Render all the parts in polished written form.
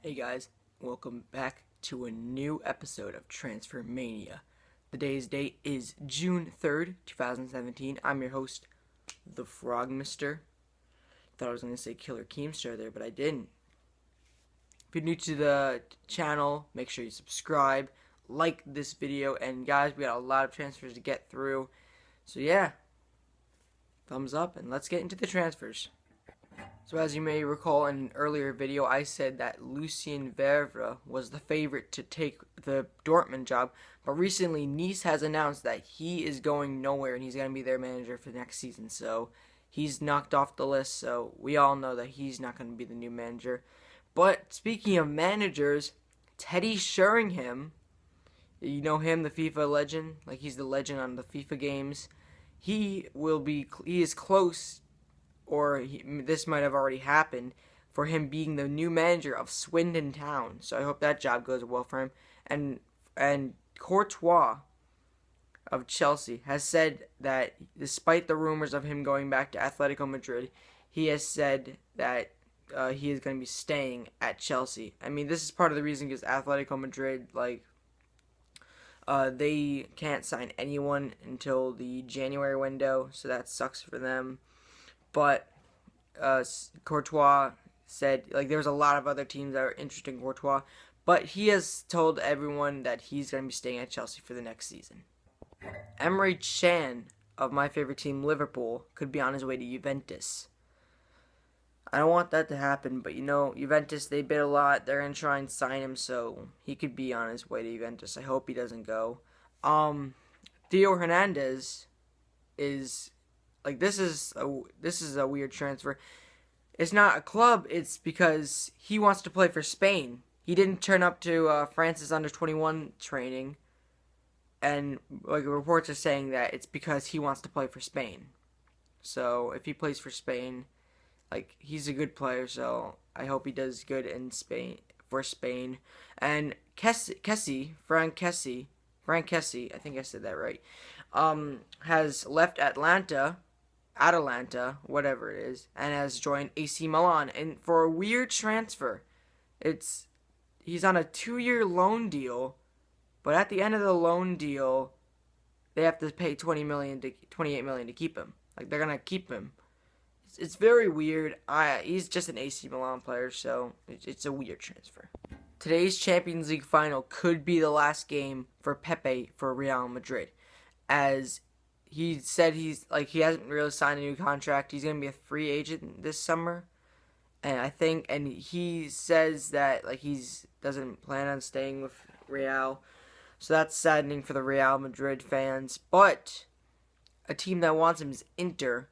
Hey guys, welcome back to a new episode of Transfer Mania. Today's date is June 3rd, 2017. I'm your host, the Frogmister. Thought I was going to say Killer Keemstar there, but I didn't. If you're new to the channel, make sure you subscribe, like this video, and guys, we got a lot of transfers to get through. So yeah, thumbs up, and let's get into the transfers. So as you may recall in an earlier video, I said that Lucien Favre was the favorite to take the Dortmund job. But recently, Nice has announced that he is going nowhere and he's going to be their manager for the next season. So he's knocked off the list. So we all know that he's not going to be the new manager. But speaking of managers, Teddy Sheringham, you know him, the FIFA legend? Like he's the legend on the FIFA games. He is close, or this might have already happened, for him being the new manager of Swindon Town. So I hope that job goes well for him. And Courtois of Chelsea has said that despite the rumors of him going back to Atletico Madrid, he has said that he is going to be staying at Chelsea. I mean, this is part of the reason because Atletico Madrid, they can't sign anyone until the January window, so that sucks for them. But Courtois said, there's a lot of other teams that are interested in Courtois, but he has told everyone that he's going to be staying at Chelsea for the next season. Emre Can of my favorite team, Liverpool, could be on his way to Juventus. I don't want that to happen, but Juventus, they bid a lot. They're going to try and sign him, so he could be on his way to Juventus. I hope he doesn't go. Theo Hernandez is... This is a weird transfer. It's not a club. It's because he wants to play for Spain. He didn't turn up to France's under-21 training, and reports are saying that it's because he wants to play for Spain. So if he plays for Spain, he's a good player. So I hope he does good in Spain for Spain. And Frank Kessie, I think I said that right, has left Atalanta, whatever it is, and has joined AC Milan. And for a weird transfer, he's on a 2-year loan deal, but at the end of the loan deal, they have to pay $28 million to keep him. They're gonna keep him. It's very weird. He's just an AC Milan player, so it's a weird transfer. Today's Champions League final could be the last game for Pepe for Real Madrid, as he said he hasn't really signed a new contract. He's gonna be a free agent this summer, and he says that he doesn't plan on staying with Real, so that's saddening for the Real Madrid fans. But a team that wants him is Inter,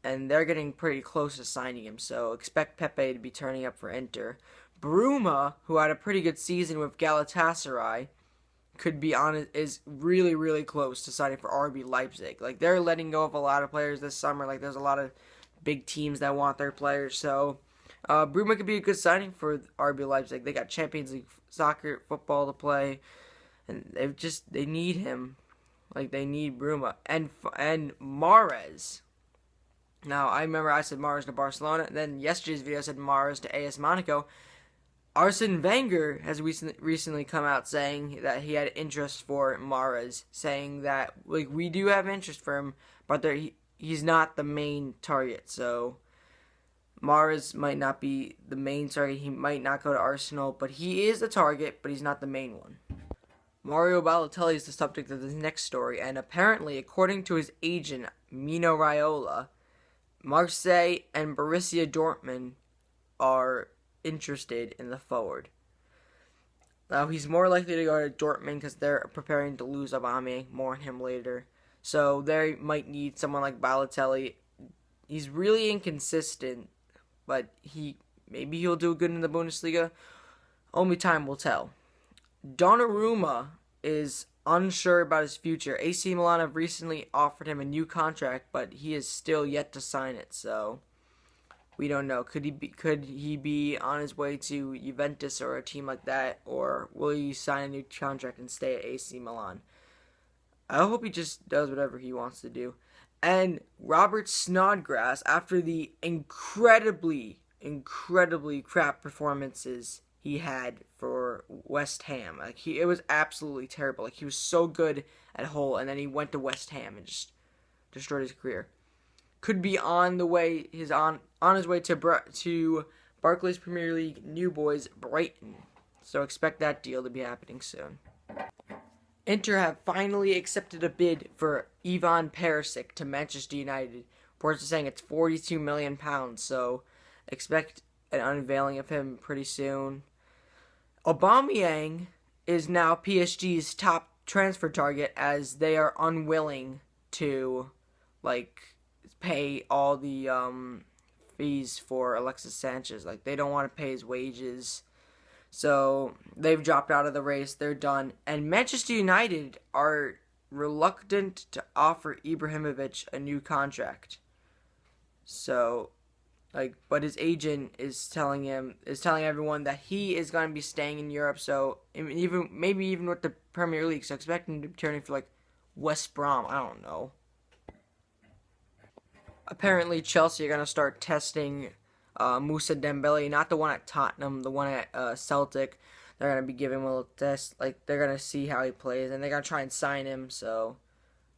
and they're getting pretty close to signing him. So expect Pepe to be turning up for Inter. Bruma, who had a pretty good season with Galatasaray, is really, really close to signing for RB Leipzig. They're letting go of a lot of players this summer. There's a lot of big teams that want their players. So, Bruma could be a good signing for RB Leipzig. They got Champions League football to play, and they need him. They need Bruma. And Mahrez. Now, I remember I said Mahrez to Barcelona, and then yesterday's video said Mahrez to AS Monaco. Arsene Wenger has recently come out saying that he had interest for Mahrez, saying that we do have interest for him, but he's not the main target. So Mahrez might not be the main target. He might not go to Arsenal, but he is the target, but he's not the main one. Mario Balotelli is the subject of this next story, and apparently, according to his agent Mino Raiola, Marseille and Borussia Dortmund are interested in the forward. Now, he's more likely to go to Dortmund because they're preparing to lose Aubameyang. More on him later. So they might need someone like Balotelli. He's really inconsistent, but maybe he'll do good in the Bundesliga. Only time will tell. Donnarumma is unsure about his future. AC Milan have recently offered him a new contract, but he is still yet to sign it. So we don't know. Could he be on his way to Juventus or a team like that, or will he sign a new contract and stay at AC Milan? I hope he just does whatever he wants to do. And Robert Snodgrass, after the incredibly crap performances he had for West Ham. Like it was absolutely terrible. Like he was so good at Hull, and then he went to West Ham and just destroyed his career. Could be on the way. He's on his way to Barclays Premier League new boys Brighton. So expect that deal to be happening soon. Inter have finally accepted a bid for Ivan Perisic to Manchester United. Reports are saying it's £42 million. So expect an unveiling of him pretty soon. Aubameyang is now PSG's top transfer target, as they are unwilling to pay all the fees for Alexis Sanchez. Like they don't want to pay his wages. So they've dropped out of the race. They're done. And Manchester United are reluctant to offer Ibrahimovic a new contract. So but his agent is telling everyone that he is going to be staying in Europe. So maybe even with the Premier League. So expect him to be turning for West Brom. I don't know. Apparently Chelsea are going to start testing Moussa Dembele, not the one at Tottenham, the one at Celtic. They're going to be giving him a little test. They're going to see how he plays, and they're going to try and sign him. So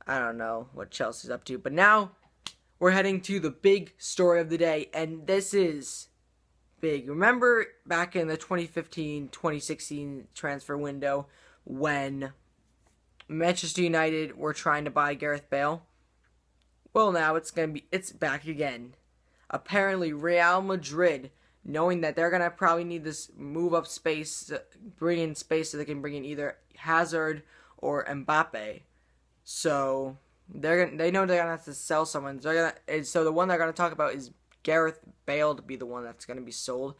I don't know what Chelsea's up to. But now we're heading to the big story of the day, and this is big. Remember back in the 2015-2016 transfer window when Manchester United were trying to buy Gareth Bale? Well, now it's back again. Apparently, Real Madrid, knowing that they're going to probably need this move up space, bring in space so they can bring in either Hazard or Mbappe. So they know they're going to have to sell someone. So the one they're going to talk about is Gareth Bale to be the one that's going to be sold.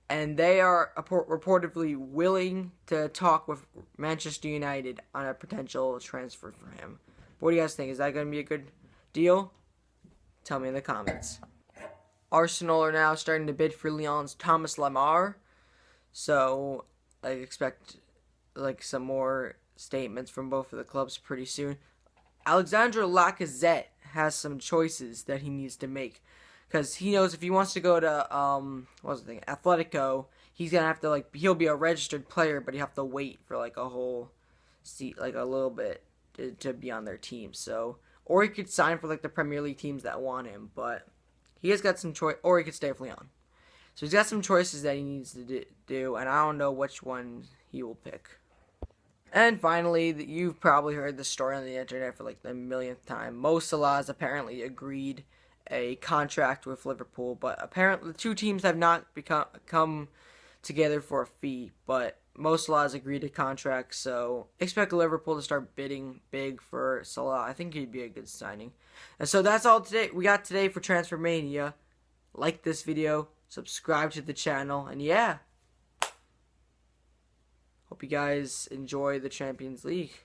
And they are reportedly willing to talk with Manchester United on a potential transfer for him. What do you guys think? Is that going to be a good deal? Tell me in the comments. Arsenal are now starting to bid for Lyon's Thomas Lemar. So I expect some more statements from both of the clubs pretty soon. Alexandre Lacazette has some choices that he needs to make, because he knows if he wants to go to Atletico, he's gonna have to he'll be a registered player, but you have to wait for a whole seat, a little bit to be on their team. So, or he could sign for the Premier League teams that want him, but he has got some choice, or he could stay with Lyon. So he's got some choices that he needs to do, and I don't know which one he will pick. And finally, you've probably heard the story on the internet for the millionth time. Mo Salah has apparently agreed a contract with Liverpool, but apparently the two teams have not come together for a fee, but Mo Salah has agreed a contract, so expect Liverpool to start bidding big for Salah. I think he'd be a good signing. And so that's all we got today for Transfer Mania. Like this video, subscribe to the channel, and yeah. Hope you guys enjoy the Champions League.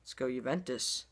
Let's go Juventus.